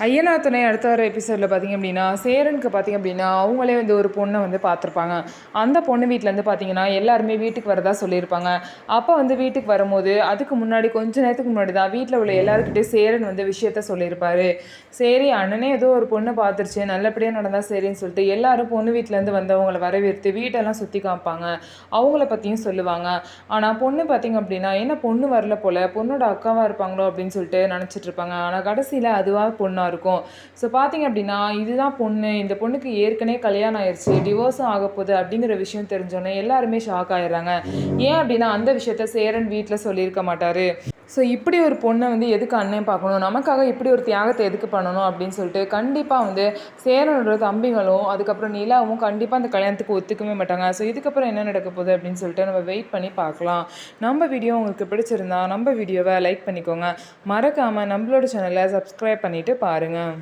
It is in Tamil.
ஐயனார் துணை அடுத்த வர எபிசோடில் பார்த்திங்க அப்படின்னா சேரனுக்கு பார்த்திங்க அப்படின்னா அவங்களே வந்து ஒரு பொண்ணை வந்து பார்த்துருப்பாங்க. அந்த பொண்ணு வீட்டிலேருந்து பார்த்திங்கன்னா எல்லாருமே வீட்டுக்கு வரதா சொல்லியிருப்பாங்க. அப்போ வந்து வீட்டுக்கு வரும்போது அதுக்கு முன்னாடி கொஞ்ச நேரத்துக்கு முன்னாடி தான் வீட்டில் உள்ள எல்லாருக்கிட்டே சேரன் வந்து விஷயத்த சொல்லியிருப்பாரு. சரி அண்ணனே ஏதோ ஒரு பொண்ணை பார்த்துருச்சு, நல்லபடியாக நடந்தால் சரின்னு சொல்லிட்டு எல்லாரும் பொண்ணு வீட்டிலேருந்து வந்தவங்களை வரவேற்று வீட்டெல்லாம் சுற்றி காமிப்பாங்க. அவங்கள பற்றியும் சொல்லுவாங்க. ஆனால் பொண்ணு பார்த்திங்க அப்படின்னா என்ன பொண்ணு வரல போல், பொண்ணோட அக்காவாக இருப்பாங்களோ அப்படின்னு சொல்லிட்டு நினச்சிட்டு இருப்பாங்க. ஆனால் கடைசியில் அதுவாக பொண்ணாக இருக்கும். ஸோ பார்த்தீங்க அப்படின்னா இதுதான் பொண்ணு, இந்த பொண்ணுக்கு ஏற்கனவே கல்யாணம் ஆயிடுச்சு, டிவோர்ஸும் ஆக போகுது அப்படிங்கிற விஷயம் தெரிஞ்சோன்னே எல்லாருமே ஷாக் ஆயிடுறாங்க. ஏன் அப்படின்னா அந்த விஷயத்த சேரன் வீட்டில் சொல்லியிருக்க மாட்டார். ஸோ இப்படி ஒரு பொண்ணை வந்து எதுக்கு அண்ணன் பார்க்கணும், நமக்காக இப்படி ஒரு தியாகத்தை எதுக்கு பண்ணணும் அப்படின்னு சொல்லிட்டு கண்டிப்பாக வந்து சேரனோட தம்பிகளும் அதுக்கப்புறம் நிலாவும் கண்டிப்பாக அந்த கல்யாணத்துக்கு ஒத்துக்கவே மாட்டாங்க. ஸோ இதுக்கப்புறம் என்ன நடக்க போகுது அப்படின்னு சொல்லிட்டு நம்ம வெயிட் பண்ணி பார்க்கலாம். நம்ம வீடியோ உங்களுக்கு பிடிச்சிருந்தா நம்ம வீடியோவை லைக் பண்ணிக்கோங்க. மறக்காமல் நம்மளோட சேனலை சப்ஸ்கிரைப் பண்ணிவிட்டு பாருங்கள்.